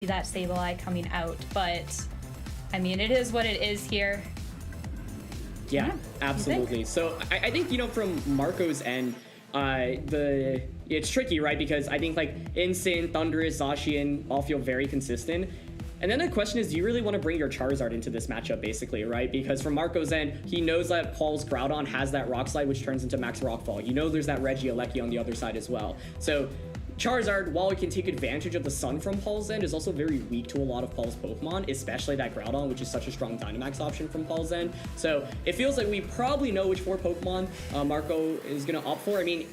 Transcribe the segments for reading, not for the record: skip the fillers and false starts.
that Sableye coming out, but I mean, it is what it is here. Yeah, absolutely. So I think, you know, from Marco's end, it's tricky, right? Because I think like Instant, Thundurus, Zacian all feel very consistent. And then the question is, do you really want to bring your Charizard into this matchup, basically, right? Because from Marco's end, he knows that Paul's Groudon has that Rock Slide, which turns into Max Rockfall. You know there's that Regieleki on the other side as well. So Charizard, while it can take advantage of the Sun from Paul's end, is also very weak to a lot of Paul's Pokemon, especially that Groudon, which is such a strong Dynamax option from Paul's end. So it feels like we probably know which 4 Pokemon Marco is going to opt for. I mean,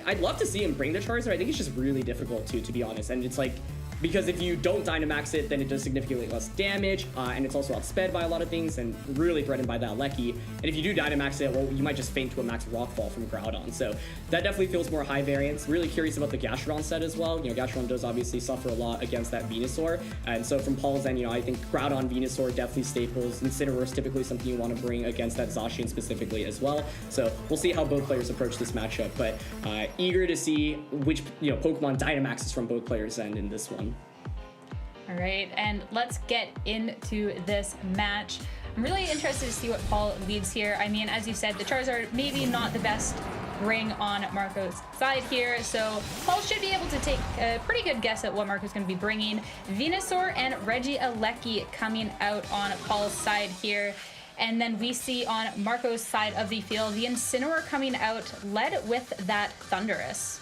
I'd love to see him bring the Charizard. I think it's just really difficult to be honest. And it's like, because if you don't Dynamax it, then it does significantly less damage, and it's also outsped by a lot of things and really threatened by that Lecky. And if you do Dynamax it, well, you might just faint to a Max Rockfall from Groudon. So that definitely feels more high variance. Really curious about the Gastrodon set as well. You know, Gastrodon does obviously suffer a lot against that Venusaur. And so from Paul's end, you know, I think Groudon, Venusaur definitely staples. Incineroar is typically something you want to bring against that Zacian specifically as well. So we'll see how both players approach this matchup. But eager to see which, you know, Pokemon Dynamaxes from both players' end in this one. All right, and let's get into this match. I'm really interested to see what Paul leads here. I mean, as you said, the Charizard maybe not the best bring on Marco's side here, so Paul should be able to take a pretty good guess at what Marco's going to be bringing. Venusaur and Regieleki coming out on Paul's side here. And then we see on Marco's side of the field, the Incineroar coming out, led with that Thundurus.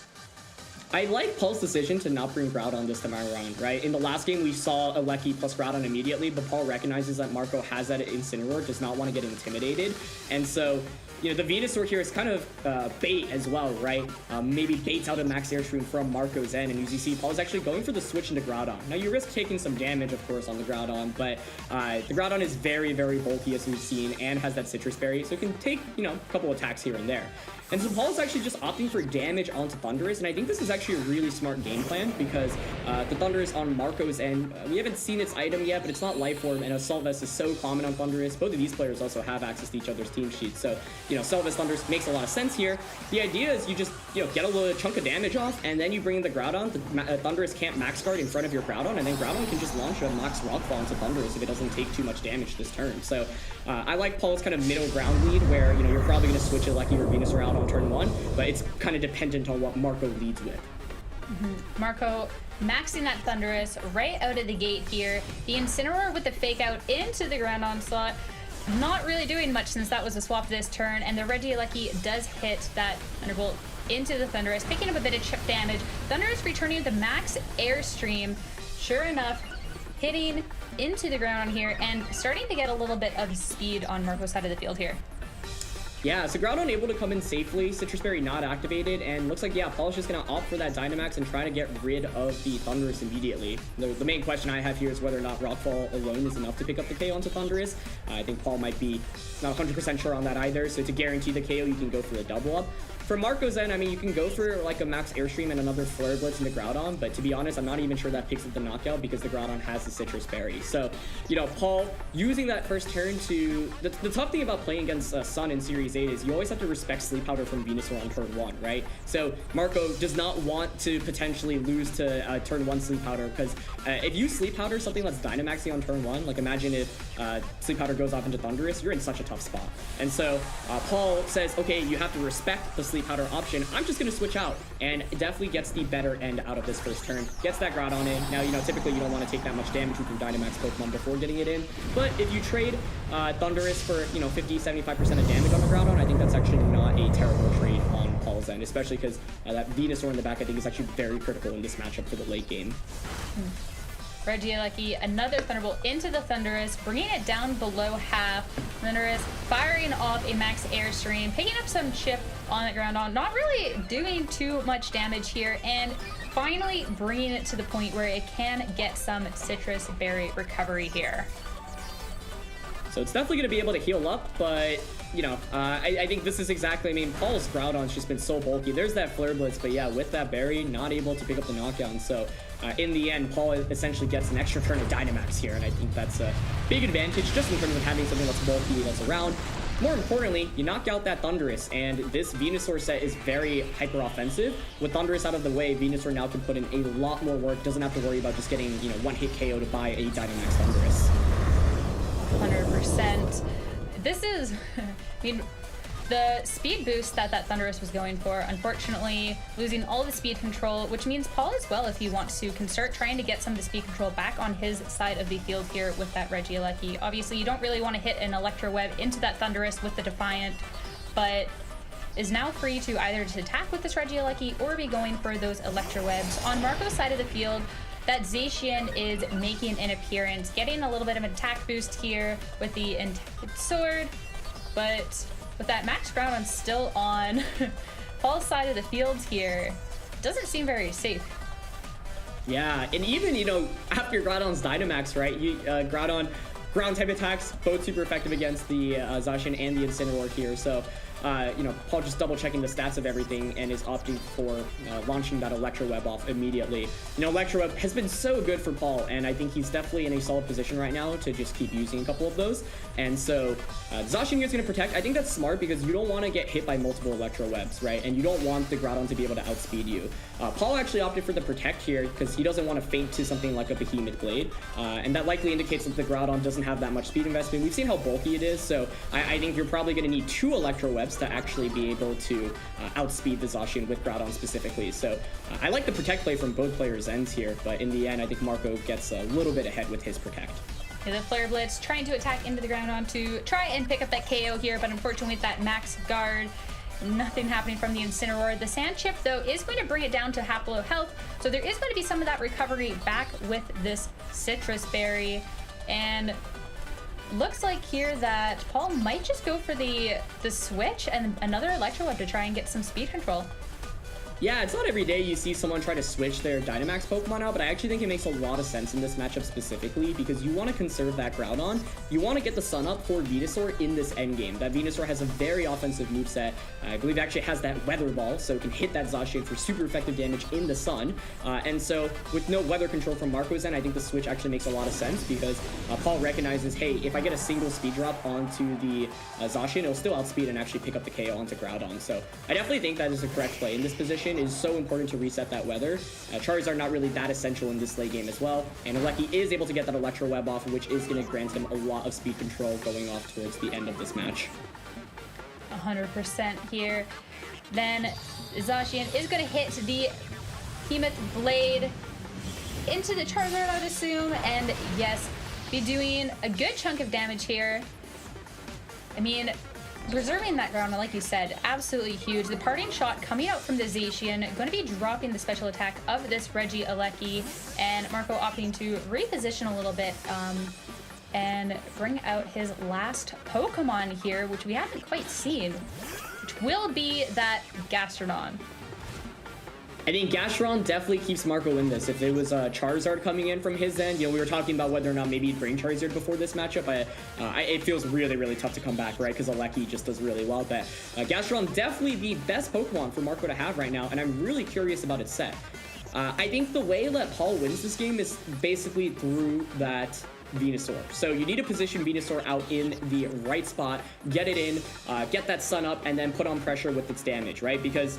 I like Paul's decision to not bring Groudon this time around, right? In the last game, we saw a Lecky plus Groudon immediately, but Paul recognizes that Marco has that Incineroar, does not want to get intimidated. And so, you know, the Venusaur here is kind of bait as well, right? Maybe baits out a Max Airstream from Marco's end, and as you see, Paul's actually going for the switch into Groudon. Now, you risk taking some damage, of course, on the Groudon, but the Groudon is very, very bulky, as we've seen, and has that Citrus Berry, so it can take, you know, a couple attacks here and there. And so Paul's actually just opting for damage onto Thundurus, and I think this is actually a really smart game plan because the Thundurus on Marco's end, we haven't seen its item yet, but it's not Life Orb, and Assault Vest is so common on Thundurus. Both of these players also have access to each other's team sheets, so, you know, Assault Vest Thundurus makes a lot of sense here. The idea is you just, you know, get a little chunk of damage off, and then you bring in the Groudon. The Thundurus can't Max Guard in front of your Groudon, and then Groudon can just launch a Max Rockfall into Thundurus if it doesn't take too much damage this turn. So I like Paul's kind of middle ground lead where, you know, you're probably going to switch a Lecky or Venusaur out on turn 1, but it's kind of dependent on what Marco leads with. Marco maxing that Thundurus right out of the gate here. The Incineroar with the fake out into the ground onslaught. Not really doing much since that was a swap this turn, and the Regieleki does hit that Thunderbolt into the Thundurus, picking up a bit of chip damage. Thundurus returning with the Max Airstream. Sure enough, hitting into the ground here and starting to get a little bit of speed on Marco's side of the field here. Yeah, so Groudon able to come in safely, Citrus Berry not activated, and looks like, yeah, Paul's just going to opt for that Dynamax and try to get rid of the Thundurus immediately. The main question I have here is whether or not Rockfall alone is enough to pick up the KO onto Thundurus. I think Paul might be not 100% sure on that either, so to guarantee the KO, you can go for a double up. For Marco's end, I mean, you can go for like a Max Airstream and another Flare Blitz into Groudon, but to be honest, I'm not even sure that picks up the knockout because the Groudon has the Citrus Berry. So, you know, Paul using that first turn to... The tough thing about playing against Sun in Series 8 is you always have to respect Sleep Powder from Venusaur on turn 1, right? So Marco does not want to potentially lose to turn 1 Sleep Powder because if you Sleep Powder something that's Dynamaxing on turn 1, like imagine if Sleep Powder goes off into Thundurus, you're in such a tough spot. And so Paul says, okay, you have to respect the Sleep Powder option. I'm just going to switch out, and it definitely gets the better end out of this first turn. Gets that Groudon in. Now, you know, typically you don't want to take that much damage with your Dynamax Pokemon before getting it in, but if you trade Thundurus for, you know, 50-75% of damage on the Groudon, I think that's actually not a terrible trade on Paul's end, especially because that Venusaur in the back, I think, is actually very critical in this matchup for the late game. Regieleki, another Thunderbolt into the Thundurus, bringing it down below half. Thundurus firing off a Max Airstream, picking up some chip on the ground, not really doing too much damage here, and finally bringing it to the point where it can get some Citrus Berry recovery here. So it's definitely going to be able to heal up, but, you know, I think this is exactly, I mean, Paul's Groudon's just been so bulky. There's that Flare Blitz, but yeah, with that Berry, not able to pick up the knockdown. So in the end, Paul essentially gets an extra turn of Dynamax here, and I think that's a big advantage just in terms of having something that's bulky that's around. more importantly, you knock out that Thundurus, and this Venusaur set is very hyper-offensive. With Thundurus out of the way, Venusaur now can put in a lot more work, doesn't have to worry about just getting, one-hit KO to buy a Dynamax Thundurus. 100%. This is, I mean, the speed boost that Thundurus was going for, unfortunately, losing all the speed control, which means Paul as well, if he wants to, can start trying to get some of the speed control back on his side of the field here with that Regieleki. Obviously, you don't really want to hit an Electro Web into that Thundurus with the Defiant, but is now free to either just attack with this Regieleki or be going for those Electro Webs. On Marco's side of the field, that Zacian is making an appearance, getting a little bit of an attack boost here with the Enchanted Sword, but with that max Groudon still on Paul's side of the field here, doesn't seem very safe. Yeah, and even, after Groudon's Dynamax, right, Groudon ground type attacks, both super effective against the Zacian and the Incineroar here, so Paul just double checking the stats of everything and is opting for launching that Electro Web off immediately. Electro Web has been so good for Paul, and I think he's definitely in a solid position right now to just keep using a couple of those. And so Zacian here is going to protect. I think that's smart because you don't want to get hit by multiple Electro Webs, right? And you don't want the Groudon to be able to outspeed you. Paul actually opted for the protect here because he doesn't want to feint to something like a Behemoth Blade, and that likely indicates that the Groudon doesn't have that much speed investment. We've seen how bulky it is, so I think you're probably going to need 2 Electro Webs to actually be able to outspeed the Zacian with Groudon specifically. So I like the protect play from both players' ends here, but in the end, I think Marco gets a little bit ahead with his protect. Yeah, the Flare Blitz trying to attack into the Groudon to try and pick up that KO here, but unfortunately with that max guard, nothing happening from the Incineroar. The Sand Chip, though, is going to bring it down to half below health, so there is going to be some of that recovery back with this Citrus Berry, and looks like here that Paul might just go for the switch and another Electro Web to try and get some speed control. Yeah, it's not every day you see someone try to switch their Dynamax Pokemon out, but I actually think it makes a lot of sense in this matchup specifically because you want to conserve that Groudon. You want to get the Sun Up for Venusaur in this endgame. That Venusaur has a very offensive moveset. I believe it actually has that Weather Ball, so it can hit that Zacian for super effective damage in the sun. And so with no weather control from Marco's end, I think the switch actually makes a lot of sense because Paul recognizes, hey, if I get a single speed drop onto the Zacian, it'll still outspeed and actually pick up the KO onto Groudon. So I definitely think that is the correct play in this position. Is so important to reset that weather. Charizard not really that essential in this late game as well, and Aleki is able to get that Electro Web off, which is going to grant him a lot of speed control going off towards the end of this match. 100% here. Then Zacian is going to hit the Behemoth Blade into the Charizard, I would assume, and yes, be doing a good chunk of damage here. I mean, preserving that ground, like you said, absolutely huge. The parting shot coming out from the Zacian, going to be dropping the special attack of this Regieleki, and Marco opting to reposition a little bit and bring out his last Pokemon here, which we haven't quite seen, which will be that Gastrodon. I think Gastrodon definitely keeps Marco in this. If it was Charizard coming in from his end, we were talking about whether or not maybe he'd bring Charizard before this matchup. It feels really, really tough to come back, right? Because Aleki just does really well. But Gastrodon definitely the best Pokemon for Marco to have right now, and I'm really curious about its set. I think the way that Paul wins this game is basically through that Venusaur. So you need to position Venusaur out in the right spot, get it in, get that Sun Up, and then put on pressure with its damage, right? Because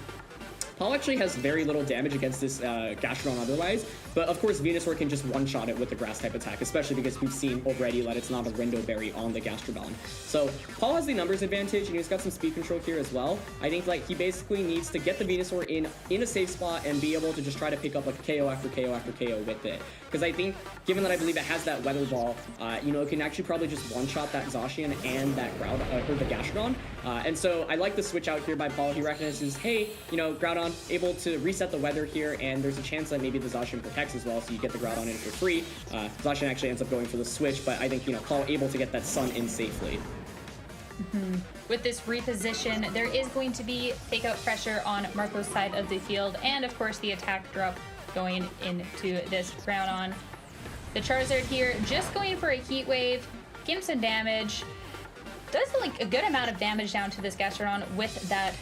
Paul actually has very little damage against this Gastrodon otherwise, but of course Venusaur can just one-shot it with the grass type attack, especially because we've seen already that it's not a Rindo Berry on the Gastrodon. So Paul has the numbers advantage, and he's got some speed control here as well. I think like he basically needs to get the Venusaur in a safe spot and be able to just try to pick up like KO after KO after KO with it. Because I think, given that I believe it has that Weather Ball, it can actually probably just one-shot that Zacian and that or the Gastrodon. And so I like the switch out here by Paul. He recognizes, hey, Groudon able to reset the weather here, and there's a chance that maybe the Zacian protects as well, so you get the Groudon in for free. Zacian actually ends up going for the switch, but I think, Paul able to get that Sun in safely. With this reposition, there is going to be takeout pressure on Marco's side of the field, and of course the attack drop going into this Groudon. The Charizard here just going for a Heat Wave, getting some damage. Does like a good amount of damage down to this Gastrodon with that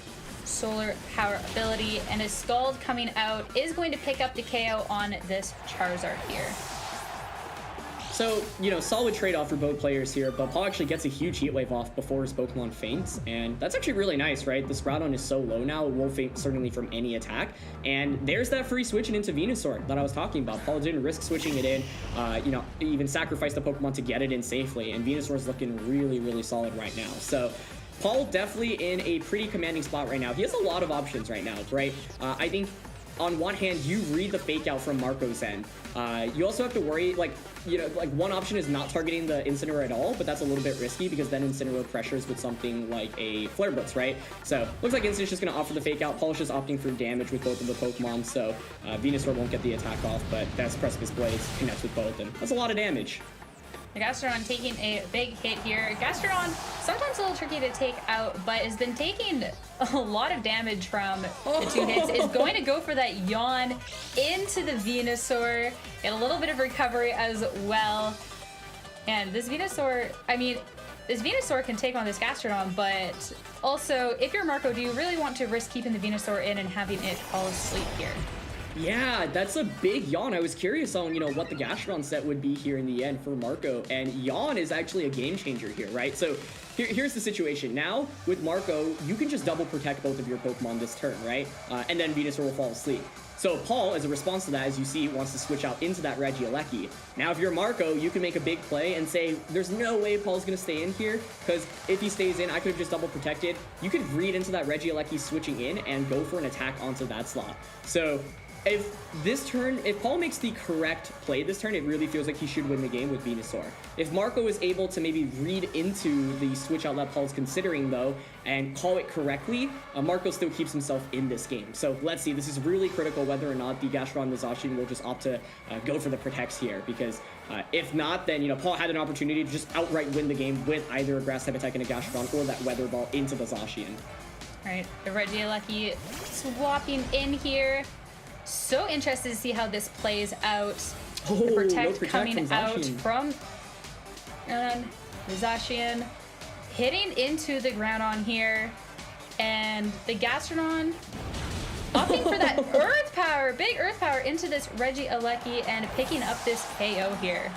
solar power ability, and his Scald coming out is going to pick up the KO on this Charizard here. So, solid trade-off for both players here, but Paul actually gets a huge heat wave off before his Pokemon faints, and that's actually really nice, right? The Groudon is so low now, it won't faint certainly from any attack, and there's that free switching into Venusaur that I was talking about. Paul didn't risk switching it in, even sacrificed the Pokemon to get it in safely, and Venusaur's looking really, really solid right now. So, Paul definitely in a pretty commanding spot right now. He has a lot of options right now, right? I think on one hand, you read the fake out from Marco's end. You also have to worry, one option is not targeting the Incineroar at all, but that's a little bit risky because then Incineroar pressures with something like a Flare Blitz, right? So looks like Incineroar's just going to offer the fake out. Paul's just opting for damage with both of the Pokemon, so Venusaur won't get the attack off, but that's Precipice Blades connects with both, and that's a lot of damage. The Gastrodon taking a big hit here. Gastrodon, sometimes a little tricky to take out, but has been taking a lot of damage from the 2 hits. Is going to go for that Yawn into the Venusaur. Get a little bit of recovery as well. And this Venusaur, this Venusaur can take on this Gastrodon, but also, if you're Marco, do you really want to risk keeping the Venusaur in and having it fall asleep here? Yeah, that's a big Yawn. I was curious on, what the Gastrodon set would be here in the end for Marco, and Yawn is actually a game changer here, right? So here's the situation. Now, with Marco, you can just double protect both of your Pokemon this turn, right? And then Venusaur will fall asleep. So Paul, as a response to that, as you see, wants to switch out into that Regieleki. Now, if you're Marco, you can make a big play and say, there's no way Paul's going to stay in here, because if he stays in, I could have just double protected. You could read into that Regieleki switching in and go for an attack onto that slot. So if Paul makes the correct play this turn, it really feels like he should win the game with Venusaur. If Marco is able to maybe read into the switch out that Paul's considering, though, and call it correctly, Marco still keeps himself in this game. So let's see, this is really critical whether or not the Gastrodon and the Zacian will just opt to go for the protects here, because if not, then, Paul had an opportunity to just outright win the game with either a Grass type attack and a Gastrodon or that Weather Ball into the Zacian. All right, the Regieleki swapping in here. So interested to see how this plays out. The protect coming out from the Zacian, hitting into the Groudon here, and the Gastrodon opting for that Earth Power, big Earth Power into this Regieleki and picking up this KO here.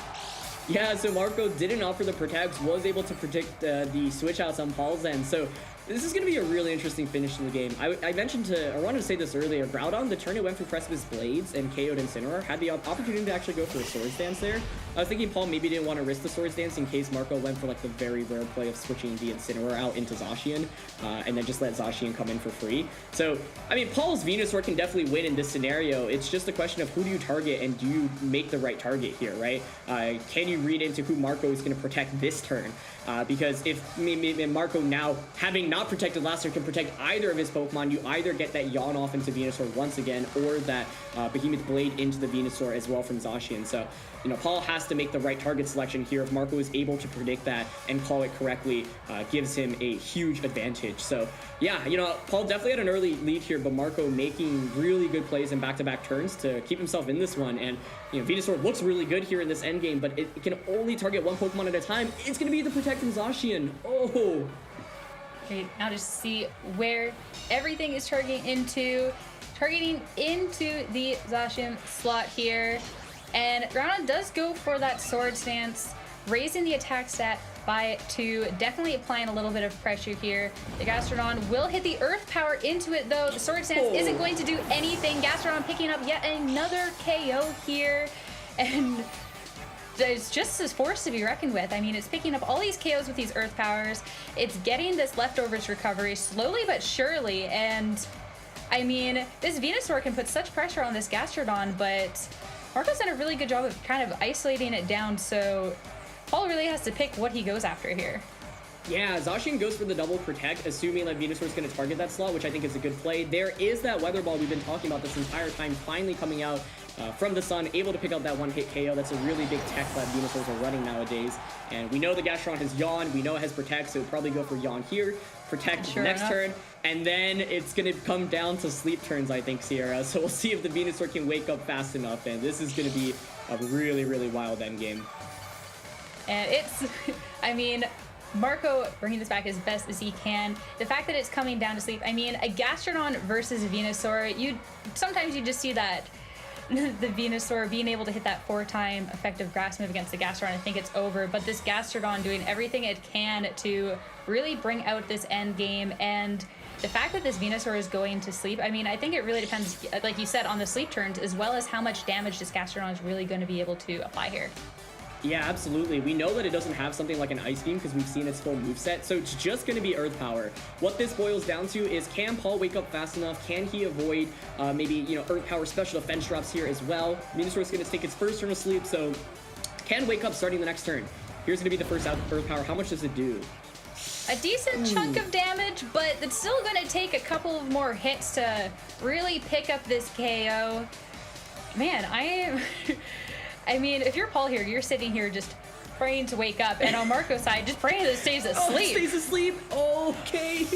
Yeah, so Marco didn't offer the protects, was able to predict the switch outs on Paul's end. So this is going to be a really interesting finish to the game. I wanted to say this earlier, Groudon, the turn it went for Precipice Blades and KO'd Incineroar, had the opportunity to actually go for a Swords Dance there. I was thinking Paul maybe didn't want to risk the Swords Dance in case Marco went for the very rare play of switching the Incineroar out into Zacian, and then just let Zacian come in for free. So, Paul's Venusaur can definitely win in this scenario. It's just a question of who do you target and do you make the right target here, right? Can you read into who Marco is going to protect this turn? Because if Marco now, having not protected last turn, can protect either of his Pokemon, you either get that Yawn off into Venusaur once again, or that Behemoth Blade into the Venusaur as well from Zacian. So, Paul has to make the right target selection here. If Marco is able to predict that and call it correctly, gives him a huge advantage. So, yeah, Paul definitely had an early lead here, but Marco making really good plays in back-to-back turns to keep himself in this one. And, Venusaur looks really good here in this endgame, but it can only target one Pokemon at a time. It's going to be the Protect from Zacian. Oh! Okay, now just see where everything is targeting into the Zacian slot here. And Groudon does go for that Sword Stance, raising the attack stat by 2, definitely applying a little bit of pressure here. The Gastrodon will hit the Earth Power into it, though. The Sword Stance isn't going to do anything. Gastrodon picking up yet another KO here, and it's just a force to be reckoned with. It's picking up all these KOs with these Earth Powers. It's getting this leftovers recovery slowly but surely, and this Venusaur can put such pressure on this Gastrodon, but Marco's done a really good job of kind of isolating it down, so Paul really has to pick what he goes after here. Yeah, Zacian goes for the double protect, assuming that Venusaur is going to target that slot, which I think is a good play. There is that Weather Ball we've been talking about this entire time, finally coming out from the sun, able to pick up that one-hit KO. That's a really big tech that Venusaurs are running nowadays. And we know the Gastrodon has Yawn, we know it has Protect, so we'll probably go for Yawn here, Protect next turn, and then it's going to come down to sleep turns, I think, Sierra. So we'll see if the Venusaur can wake up fast enough, and this is going to be a really, really wild endgame. And it's, Marco bringing this back as best as he can. The fact that it's coming down to sleep, a Gastrodon versus Venusaur, sometimes you just see that the Venusaur being able to hit that 4-time effective grass move against the Gastrodon, I think it's over. But this Gastrodon doing everything it can to really bring out this end game. And the fact that this Venusaur is going to sleep, I mean, I think it really depends, like you said, on the sleep turns, as well as how much damage this Gastrodon is really going to be able to apply here. Yeah, absolutely. We know that it doesn't have something like an Ice Beam because we've seen its full moveset, so it's just going to be Earth Power. What this boils down to is, can Paul wake up fast enough? Can he avoid maybe, you know, Earth Power special defense drops here as well? Venusaur is going to take its first turn of sleep, so can wake up starting the next turn. Here's going to be the first Earth Power. How much does it do? A decent chunk of damage, but it's still going to take a couple of more hits to really pick up this KO. Man, I mean, if you're Paul here, you're sitting here just praying to wake up, and on Marco's side, just praying that it stays asleep. Oh, it stays asleep? Okay.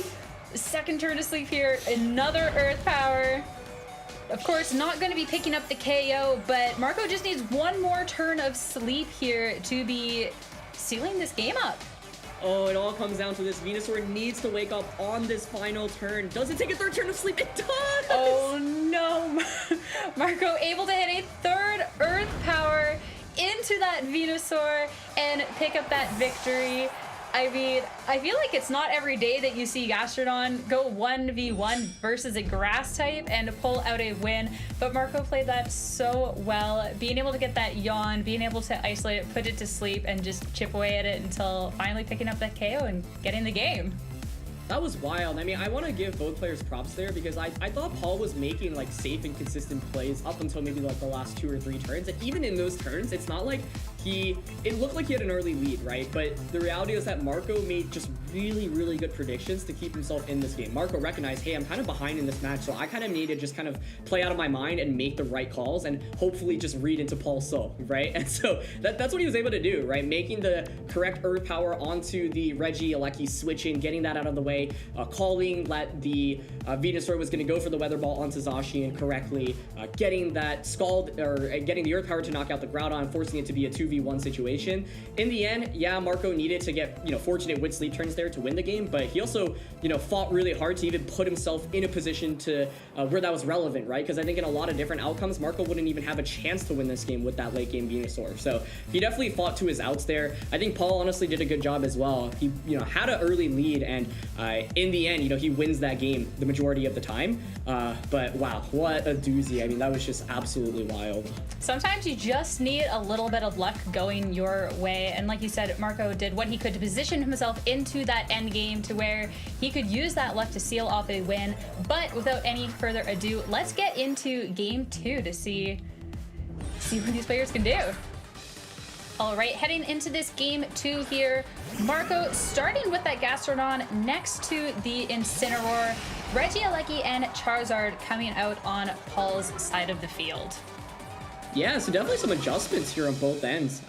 Second turn to sleep here, another Earth Power. Of course, not going to be picking up the KO, but Marco just needs one more turn of sleep here to be sealing this game up. Oh, it all comes down to this. Venusaur needs to wake up on this final turn. Does it take a third turn of sleep? It does! Oh no! Marco able to hit a third Earth Power into that Venusaur and pick up that victory. I mean, I feel like it's not every day that you see Gastrodon go 1v1 versus a grass type and pull out a win, but Marco played that so well, being able to get that yawn, being able to isolate it, put it to sleep, and just chip away at it until finally picking up that KO and getting the game. That was wild. I mean, I want to give both players props there because I thought Paul was making like safe and consistent plays up until maybe like the last 2 or 3 turns. And even in those turns, it's not like it looked like he had an early lead, right? But the reality is that Marco made just really, really good predictions to keep himself in this game. Marco recognized, hey, I'm kind of behind in this match, so I kind of need to just kind of play out of my mind and make the right calls and hopefully just read into Paul's soul, right? And so that's what he was able to do, right? Making the correct Earth Power onto the Regieleki switching, getting that out of the way, calling that the Venusaur was going to go for the Weather Ball onto Zacian correctly, getting that Scald, or getting the Earth Power to knock out the Groudon, forcing it to be a 2v1 situation. In the end, yeah, Marco needed to get, you know, fortunate with sleep turns there to win the game, but he also, you know, fought really hard to even put himself in a position to where that was relevant, right? Because I think in a lot of different outcomes, Marco wouldn't even have a chance to win this game with that late game Venusaur. So he definitely fought to his outs there. I think Paul honestly did a good job as well. He, you know, had an early lead, and in the end, you know, he wins that game the majority of the time. But wow, what a doozy. I mean, that was just absolutely wild. Sometimes you just need a little bit of luck going your way, and like you said, Marco did what he could to position himself into that end game to where he could use that luck to seal off a win. But without any further ado, let's get into game 2 to see what these players can do. All right, heading into this game 2 here, Marco starting with that Gastrodon next to the Incineroar, Regieleki and Charizard coming out on Paul's side of the field. Yeah, so definitely some adjustments here on both ends.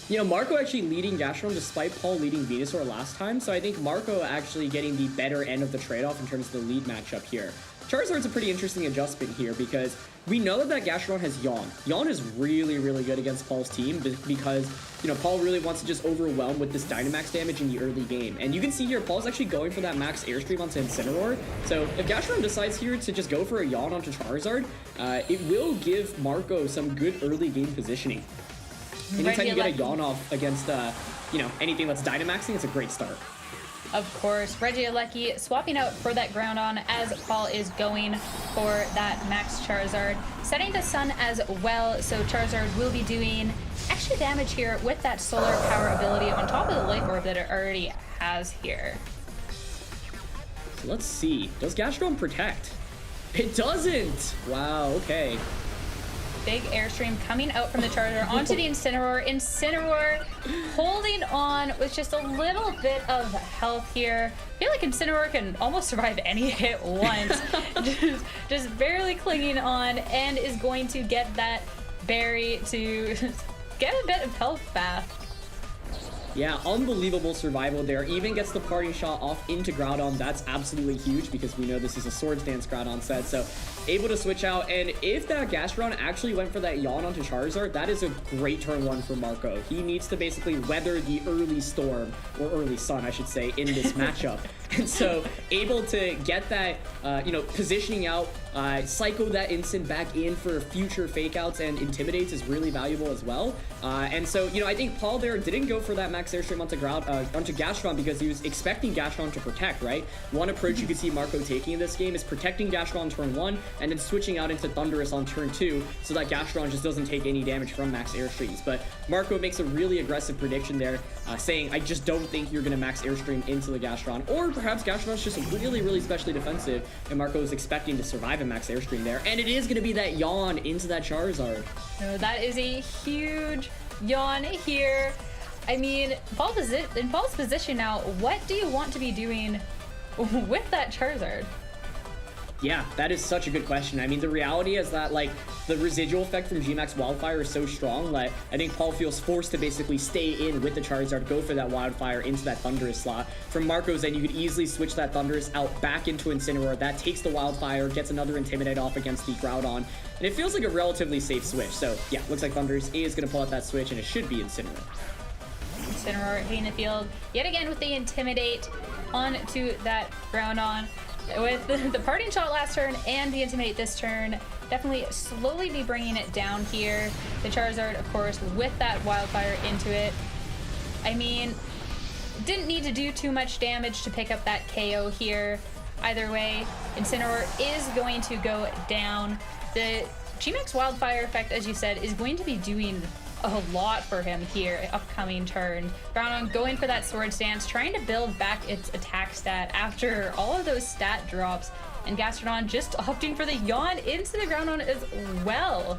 You know, Marco actually leading Gastrodon despite Paul leading Venusaur last time, so I think Marco actually getting the better end of the trade-off in terms of the lead matchup here. Charizard's a pretty interesting adjustment here because we know that Gastrodon has Yawn. Yawn is really, really good against Paul's team because, you know, Paul really wants to just overwhelm with this Dynamax damage in the early game. And you can see here, Paul's actually going for that max Airstream onto Incineroar. So if Gastrodon decides here to just go for a Yawn onto Charizard, it will give Marco some good early game positioning. Anytime you get a Yawn off against, you know, anything that's Dynamaxing, it's a great start. Of course, Regieleki swapping out for that Groudon as Paul is going for that Max Charizard. Setting the Sun as well, so Charizard will be doing extra damage here with that Solar Power ability on top of the Life Orb that it already has here. So let's see. Does Gastrodon protect? It doesn't! Wow, okay. Big Airstream coming out from the Charizard onto the Incineroar. Incineroar holding on with just a little bit of health here. I feel like Incineroar can almost survive any hit once. just barely clinging on, and is going to get that berry to get a bit of health back. Yeah, unbelievable survival there. Even gets the parting shot off into Groudon. That's absolutely huge because we know this is a Swords Dance Groudon set. So able to switch out. And if that Gastrodon actually went for that Yawn onto Charizard, that is a great turn 1 for Marco. He needs to basically weather the early storm, or early sun, I should say, in this matchup. And so able to get that, positioning out, psycho that instant back in for future fake outs and intimidates is really valuable as well. And so, I think Paul there didn't go for that max airstream onto Gastron because he was expecting Gastron to protect, right? One approach you could see Marco taking in this game is protecting Gastron on turn 1 and then switching out into Thunderous on turn 2 so that Gastron just doesn't take any damage from max airstreams. But Marco makes a really aggressive prediction there, saying, I just don't think you're going to max airstream into the Gastron, or perhaps Gastron's just really, really specially defensive and Marco is expecting to survive a max airstream there. And it is going to be that yawn into that Charizard. No, that is a huge yawn here. I mean, in Paul's position now, what do you want to be doing with that Charizard? Yeah, that is such a good question. I mean, the reality is that, like, the residual effect from G-Max Wildfire is so strong that I think Paul feels forced to basically stay in with the Charizard, go for that Wildfire into that Thunderous slot. From Marco's end, you could easily switch that Thunderous out back into Incineroar. That takes the Wildfire, gets another Intimidate off against the Groudon, and it feels like a relatively safe switch. So, yeah, looks like Thunderous is going to pull out that switch, and it should be Incineroar. Incineroar hitting the field yet again with the Intimidate onto that Groudon. With the parting shot last turn and the Intimidate this turn, definitely slowly be bringing it down here. The Charizard, of course, with that Wildfire into it. I mean, didn't need to do too much damage to pick up that KO here. Either way, Incineroar is going to go down. The G-Max Wildfire effect, as you said, is going to be doing a lot for him here upcoming turn. Groudon going for that Sword Stance, trying to build back its attack stat after all of those stat drops, and Gastrodon just opting for the yawn into the Groudon as well.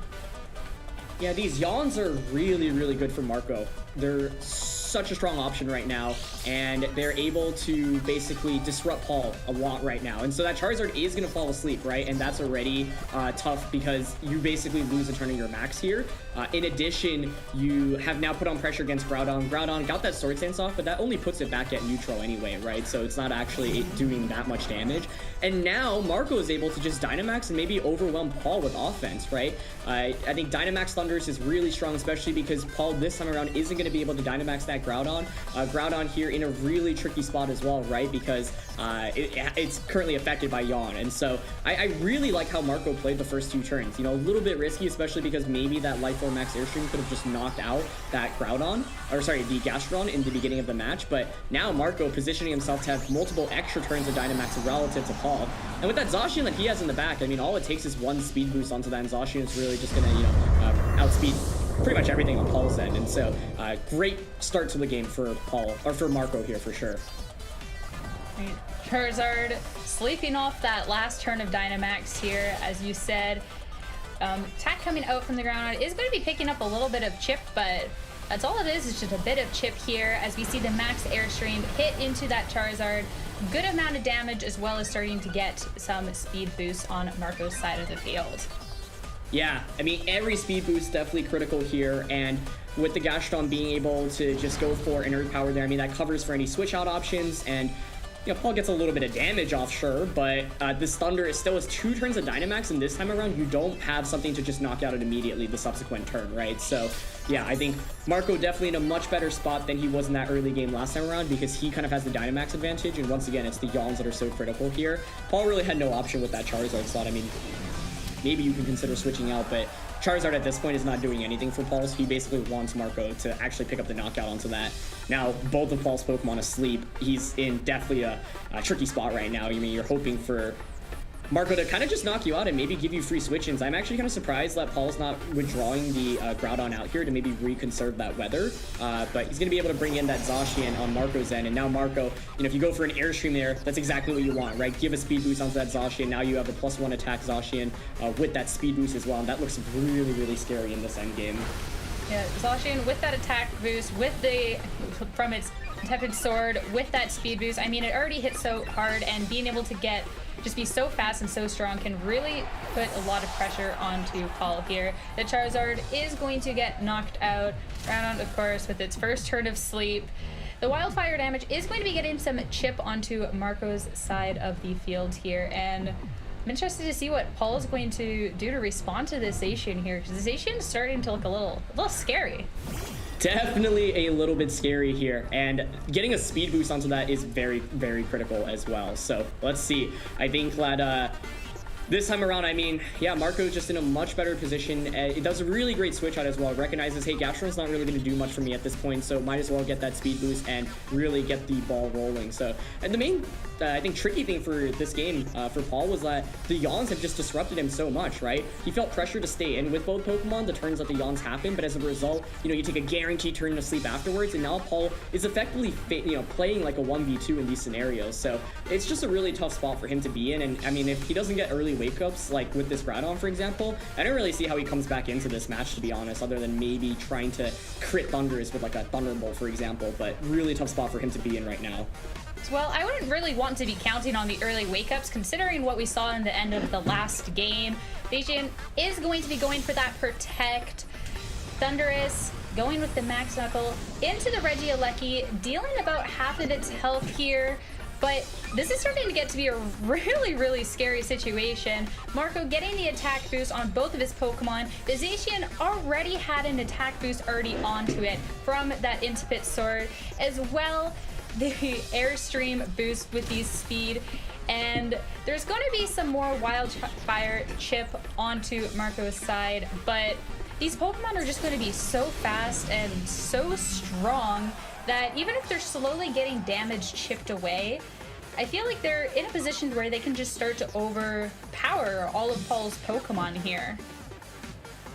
Yeah, these yawns are really, really good for Marco. They're such a strong option right now, and they're able to basically disrupt Paul a lot right now. And so that Charizard is going to fall asleep, right? And that's already tough because you basically lose a turn of your max here. In addition, you have now put on pressure against Groudon. Groudon got that Sword Stance off, but that only puts it back at neutral anyway, right? So it's not actually doing that much damage. And now Marco is able to just Dynamax and maybe overwhelm Paul with offense, right? I think Dynamax Thunderous is really strong, especially because Paul this time around isn't going to be able to Dynamax that Groudon. Groudon here in a really tricky spot as well, right? Because it's currently affected by Yawn. And so I really like how Marco played the first 2 turns. A little bit risky, especially because maybe that Life Orb Max Airstream could have just knocked out that Groudon, or sorry, the Gastrodon in the beginning of the match. But now Marco positioning himself to have multiple extra turns of Dynamax relative to Paul. And with that Zacian that he has in the back, I mean, all it takes is 1 speed boost onto that, and Zacian is really just gonna, outspeed pretty much everything on Paul's end. And so great start to the game for Paul, or for Marco here for sure. Charizard sleeping off that last turn of Dynamax here, as you said. Attack coming out from the ground is going to be picking up a little bit of chip, but that's all it is just a bit of chip here as we see the max airstream hit into that Charizard. Good amount of damage, as well as starting to get some speed boost on Marco's side of the field. Yeah, I mean, every speed boost definitely critical here, and with the Gastrodon being able to just go for inert power there, I mean, that covers for any switch out options, and Paul gets a little bit of damage off, sure, but this Thunder still has 2 turns of Dynamax, and this time around, you don't have something to just knock out it immediately the subsequent turn, right? So, yeah, I think Marco definitely in a much better spot than he was in that early game last time around, because he kind of has the Dynamax advantage, and once again, it's the yawns that are so critical here. Paul really had no option with that Charizard slot. I mean, maybe you can consider switching out, but Charizard at this point is not doing anything for Paul, so he basically wants Marco to actually pick up the knockout onto that. Now, both of Paul's Pokemon asleep. He's in definitely a tricky spot right now. I mean, you're hoping for Marco to kind of just knock you out and maybe give you free switch-ins. I'm actually kind of surprised that Paul's not withdrawing the Groudon out here to maybe reconserve that weather, but he's going to be able to bring in that Zacian on Marco's end, and now Marco, if you go for an Airstream there, that's exactly what you want, right? Give a speed boost onto that Zacian. Now you have a +1 attack Zacian with that speed boost as well, and that looks really, really scary in this end game. Yeah, Zacian with that attack boost, from its tepid sword, with that speed boost. I mean, it already hit so hard, and being able to just be so fast and so strong can really put a lot of pressure onto Paul here. The Charizard is going to get knocked out. Groudon, of course, with its first turn of sleep. The Wildfire damage is going to be getting some chip onto Marco's side of the field here, and I'm interested to see what Paul is going to do to respond to this Zacian here, because the Zacian is starting to look a little scary. Definitely a little bit scary here, and getting a speed boost onto that is very, very critical as well. So let's see. I think that this time around, I mean, yeah, Marco's just in a much better position. It does a really great switch out as well. It recognizes, hey, Gastron's not really going to do much for me at this point, so might as well get that speed boost and really get the ball rolling. So, and the main, I think, tricky thing for this game for Paul was that the yawns have just disrupted him so much, right? He felt pressure to stay in with both Pokemon. The turns that the yawns happen, but as a result, you know, you take a guaranteed turn to sleep afterwards, and now Paul is effectively, playing like a 1v2 in these scenarios. So it's just a really tough spot for him to be in. And I mean, if he doesn't get early wake-ups, like with this Groudon, for example, I don't really see how he comes back into this match, to be honest, other than maybe trying to crit Thundurus with like a Thunderbolt, for example, but really tough spot for him to be in right now. Well, I wouldn't really want to be counting on the early wake-ups, considering what we saw in the end of the last game. Zacian is going to be going for that Protect. Thundurus going with the Max Knuckle into the Regieleki, dealing about half of its health here. But this is starting to get to be a really, really scary situation. Marco getting the attack boost on both of his Pokemon. The Zacian already had an attack boost already onto it from that Intipit Sword. As well, the Airstream boost with the speed. And there's going to be some more Wildfire chip onto Marco's side. But these Pokemon are just going to be so fast and so strong that even if they're slowly getting damage chipped away, I feel like they're in a position where they can just start to overpower all of Paul's Pokemon here.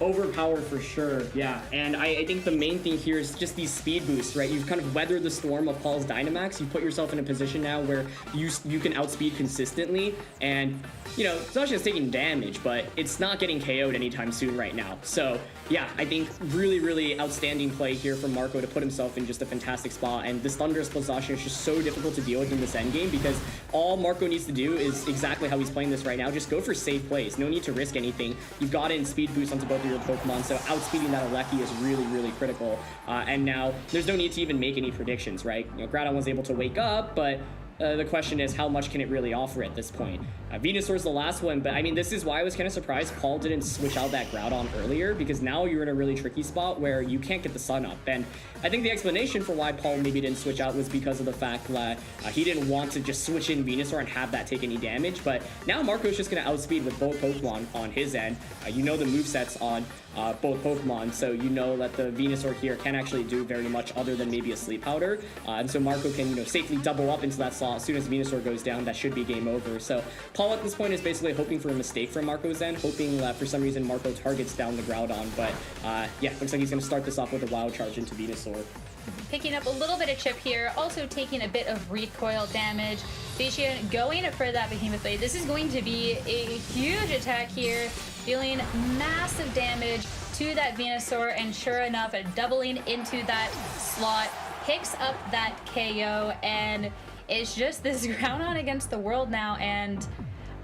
Overpowered for sure, yeah. And I think the main thing here is just these speed boosts, right? You've kind of weathered the storm of Paul's Dynamax. You put yourself in a position now where you can outspeed consistently, and you know, Zacian's taking damage, but it's not getting KO'd anytime soon right now. So yeah, I think really, really outstanding play here from Marco to put himself in just a fantastic spot. And this Thundurus plus Zacian is just so difficult to deal with in this endgame, because all Marco needs to do is exactly how he's playing this right now. Just go for safe plays. No need to risk anything. You've got in speed boost onto both of your Pokemon, so outspeeding that Aleki is really, really critical. And now there's no need to even make any predictions, right? You know, Groudon was able to wake up, but the question is, how much can it really offer at this point? Venusaur's the last one, but I mean, this is why I was kind of surprised Paul didn't switch out that Groudon earlier, because now you're in a really tricky spot where you can't get the sun up. And I think the explanation for why Paul maybe didn't switch out was because of the fact that he didn't want to just switch in Venusaur and have that take any damage. But now Marco's just going to outspeed with both Pokemon on his end. You know the movesets on both Pokemon, so you know that the Venusaur here can't actually do very much other than maybe a Sleep Powder. And so Marco can, you know, safely double up into that slot. As soon as Venusaur goes down, that should be game over. So Paul at this point is basically hoping for a mistake from Marco's end, hoping that for some reason Marco targets down the Groudon. But yeah, looks like he's going to start this off with a Wild Charge into Venusaur. Picking up a little bit of chip here, also taking a bit of recoil damage. Zacian going for that Behemoth Blade. This is going to be a huge attack here, dealing massive damage to that Venusaur, and sure enough, doubling into that slot, picks up that KO, and it's just this Groudon against the world now. And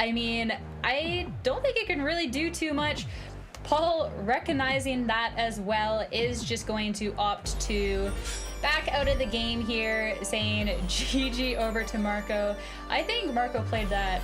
I mean, I don't think it can really do too much. Paul, recognizing that as well, is just going to opt to back out of the game here, saying GG over to Marco. I think Marco played that